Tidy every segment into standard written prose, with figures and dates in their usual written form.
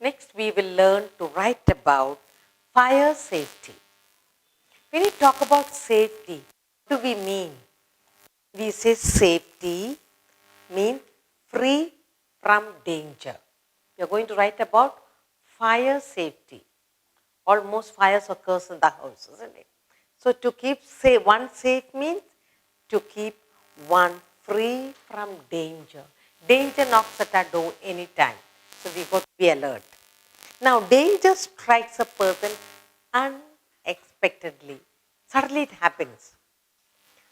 Next, we will learn to write about fire safety. When we talk about safety, what do we mean? We say safety means free from danger. We are going to write about fire safety. Almost fires occurs in the house, isn't it? So to keep one safe means to keep one free from danger. Danger knocks at our door anytime. So we got to be alert. Now danger strikes a person unexpectedly. Suddenly it happens.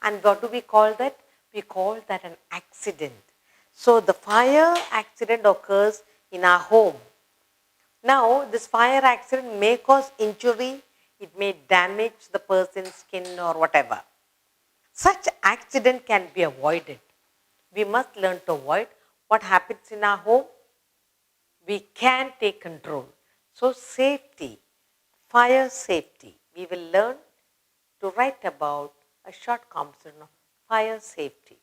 And what do we call that? We call that an accident. So the fire accident occurs in our home. Now, this fire accident may cause injury, it may damage the person's skin or whatever. Such accident can be avoided. We must learn to avoid what happens in our home. We can take control. So, safety, fire safety. We will learn to write about a short conversation of fire safety.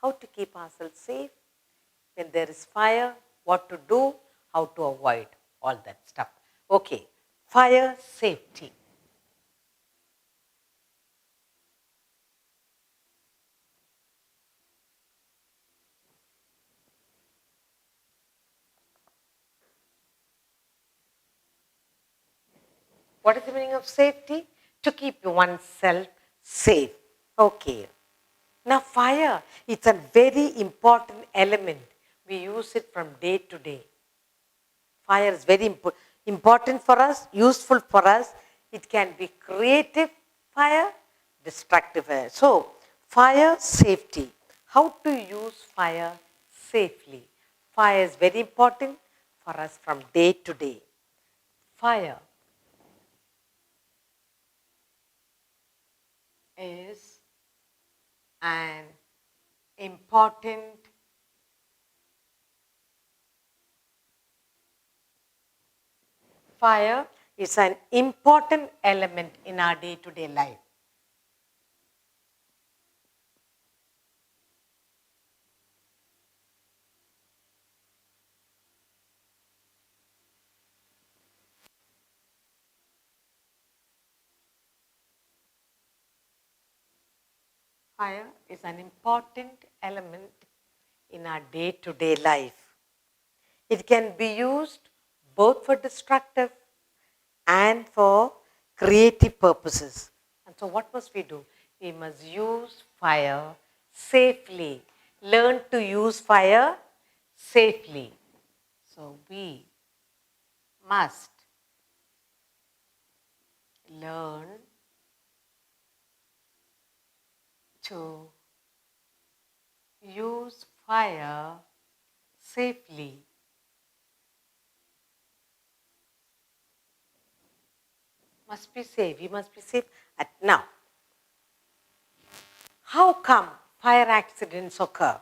How to keep ourselves safe when there is fire, what to do, how to avoid all that stuff. Okay, fire safety. What is the meaning of safety? To keep oneself safe. Okay. Now fire, it's a very important element. We use it from day to day. Fire is very important for us, useful for us. It can be creative fire, destructive fire. So, fire safety. How to use fire safely? Fire is very important for us from day to day. Fire is an important fire is an important element in our day-to-day life. Fire is an important element in our day-to-day life. It can be used both for destructive and for creative purposes. And so what must we do? We must use fire safely. Learn to use fire safely. So we must learn to use fire safely. Must be safe. We must be safe at now. How come fire accidents occur?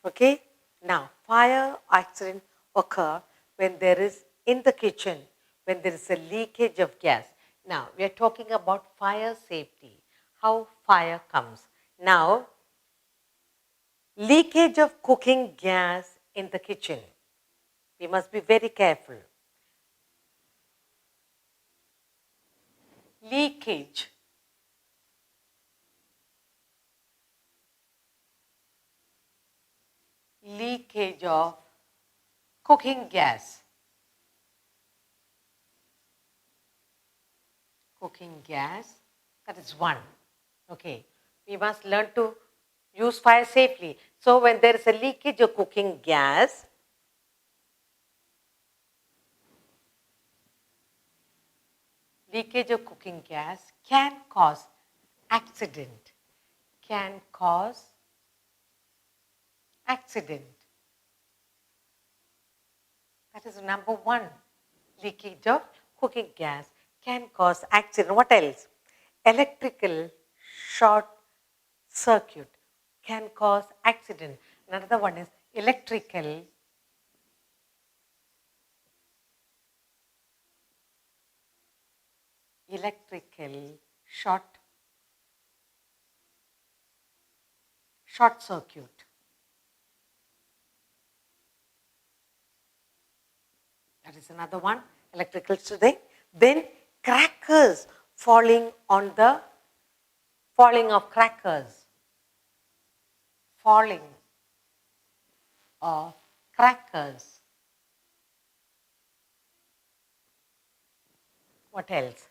Okay? Now, fire accidents occur when there is, in the kitchen, when there is a leakage of gas. Now, we are talking about fire safety, how fire comes. Now, leakage of cooking gas in the kitchen. We must be very careful. Leakage of cooking gas. Cooking gas, that is one. Okay, we must learn to use fire safely. So when there is a leakage of cooking gas, can cause accident. Can cause accident. That is number one. Leakage of cooking gas can cause accident. What else? Electrical short circuit can cause accident. Another one is electrical short circuit. That is another one, electrical thing. Then crackers falling of crackers. Falling of crackers. What else?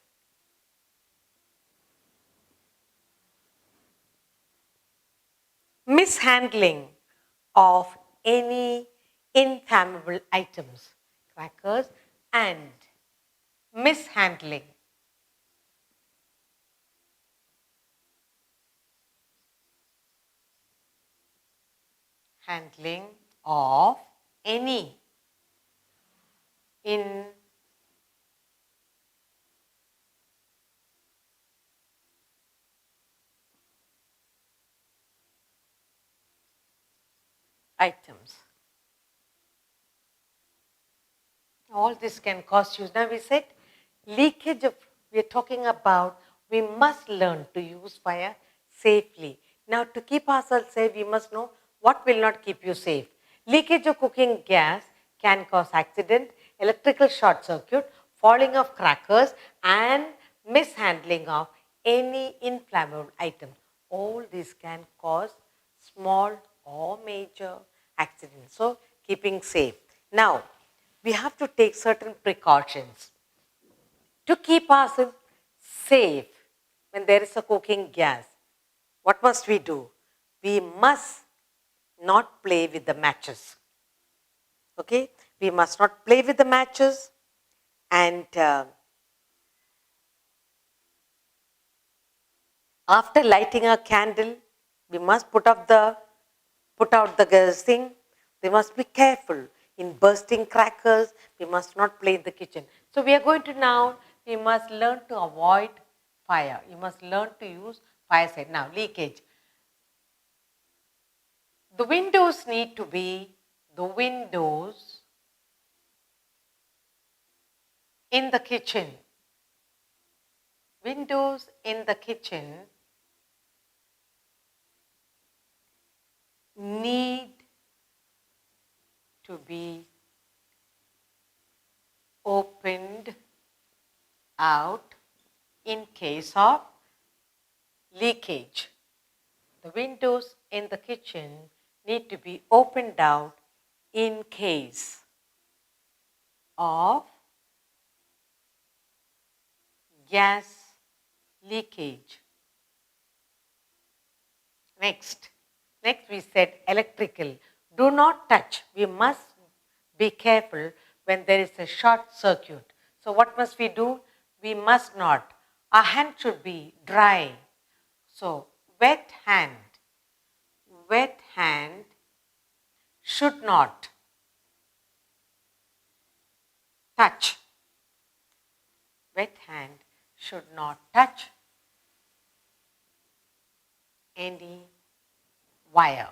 Mishandling of any inflammable items, crackers, and mishandling. Handling of any in items. All this can cause you. Now we said leakage of, we are talking about, we must learn to use fire safely. Now to keep ourselves safe, we must know what will not keep you safe. Leakage of cooking gas can cause accident, electrical short circuit, falling of crackers, and mishandling of any inflammable item. All these can cause small or major accidents. So keeping safe. Now, we have to take certain precautions to keep ourselves safe when there is a cooking gas. What must we do? We must not play with the matches. Okay? We must not play with the matches, and after lighting a candle, we must put out the thing. We must be careful in bursting crackers. We must not play in the kitchen. So we are going to now, we must learn to avoid fire. You must learn to use fire side. Now, leakage. The windows need to be, the windows in the kitchen. Windows in the kitchen need to be opened out in case of leakage. The windows in the kitchen need to be opened out in case of gas leakage. Next we said electrical. Do not touch. We must be careful when there is a short circuit. So what must we do? We must not. Our hand should be dry. So wet hand should not touch. Wet hand should not touch any wire.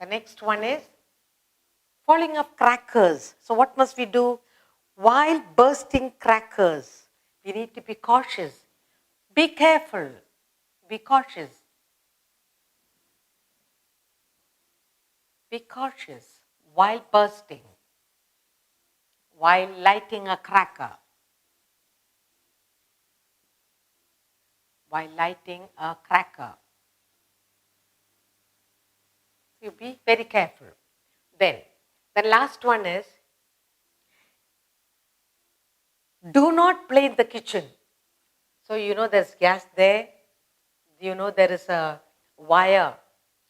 The next one is falling of crackers. So what must we do? While bursting crackers, we need to be cautious. Be careful. Be cautious. Be cautious while bursting, while lighting a cracker. While lighting a cracker. You be very careful. Then, the last one is, do not play in the kitchen. So, you know there's gas there. You know there is a wire,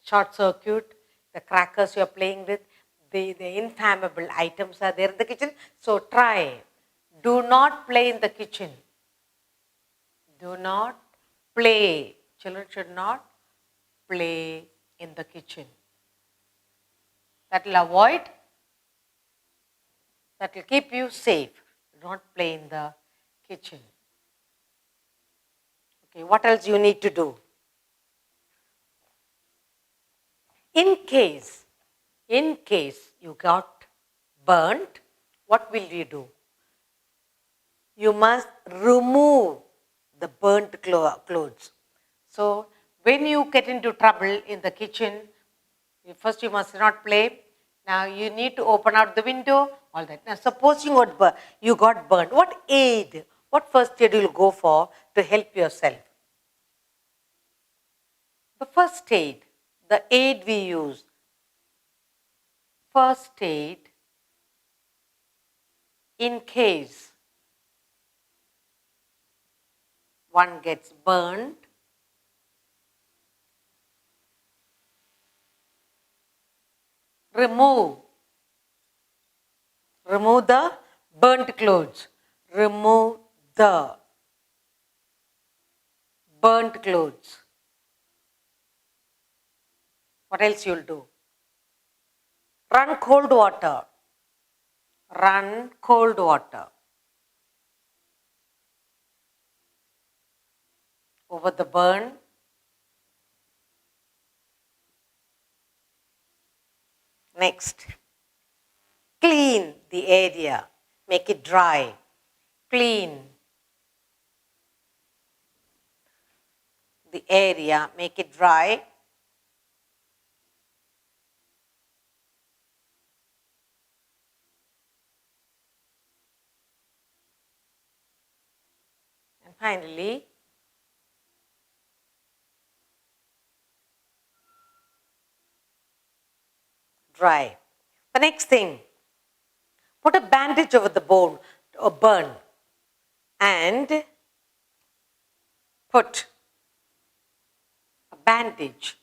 short circuit, the crackers you're playing with, the inflammable items are there in the kitchen. So, try. Do not play in the kitchen. Do not play. Children should not play in the kitchen. That will avoid, that will keep you safe. Do not play in the kitchen. Okay, what else you need to do? In case you got burnt, what will you do? You must remove the burnt clothes. So, when you get into trouble in the kitchen, first you must not play. Now you need to open out the window, all that. Now supposing you got burned, what aid, what first aid you will go for to help yourself? The first aid, the aid we use, first aid in case one gets burned, remove the burnt clothes, remove the burnt clothes. What else you'll do? Run cold water, run cold water over the burn. Next, clean the area, make it dry, clean the area, make it dry. And finally, dry. The next thing, put a bandage over the bone or burn and put a bandage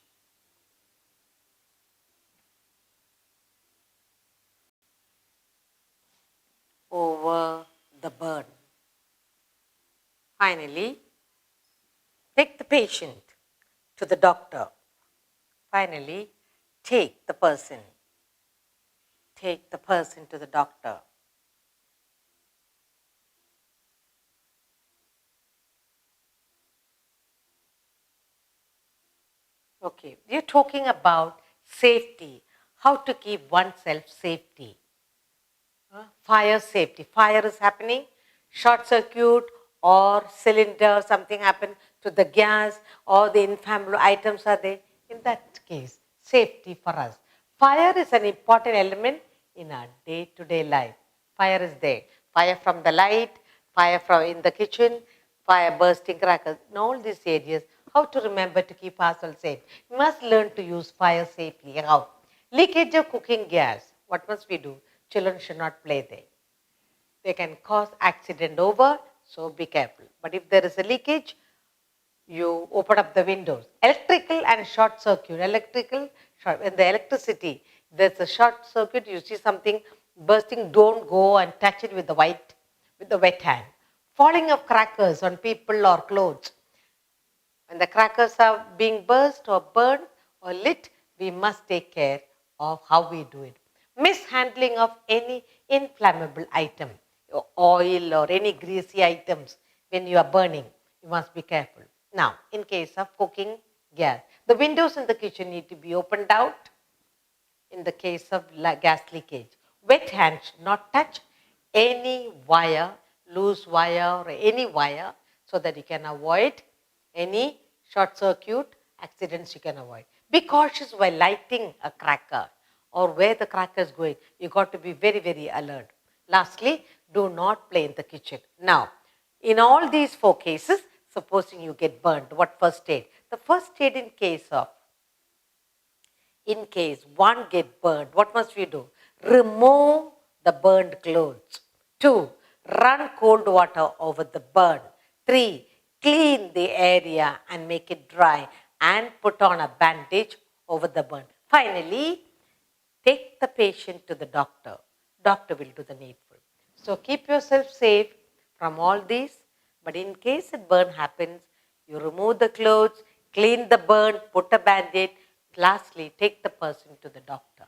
over the burn. Finally, take the patient to the doctor. Finally, take the person to the doctor. Okay, we are talking about safety, how to keep oneself safety. Fire safety. Fire is happening, short circuit or cylinder, something happened to the gas or the inflammable items are there. In that case, safety for us. Fire is an important element in our day-to-day life. Fire is there. Fire from the light, fire from in the kitchen, fire bursting crackers. In all these areas, how to remember to keep ourselves safe. We must learn to use fire safely. How? Leakage of cooking gas. What must we do? Children should not play there. They can cause accident over, so be careful. But if there is a leakage, you open up the windows. Electrical and short circuit. In the electricity, there's a short circuit, you see something bursting, don't go and touch it with the wet hand. Falling of crackers on people or clothes. When the crackers are being burst or burned or lit, we must take care of how we do it. Mishandling of any inflammable item, oil or any greasy items when you are burning, you must be careful. Now, in case of cooking gas, the windows in the kitchen need to be opened out in the case of gas leakage. Wet hands should not touch any wire, loose wire or any wire, so that you can avoid any short circuit accidents you can avoid. Be cautious while lighting a cracker or where the cracker is going. You got to be very, very alert. Lastly, do not play in the kitchen. Now, in all these 4 cases, supposing you get burned, what first aid? The first aid in case one get burned, what must we do? Remove the burned clothes. 2, run cold water over the burn. 3, clean the area and make it dry and put on a bandage over the burn. Finally, take the patient to the doctor. Doctor will do the needful. So keep yourself safe from all these. But in case a burn happens, you remove the clothes, clean the burn, put a bandage. Lastly, take the person to the doctor.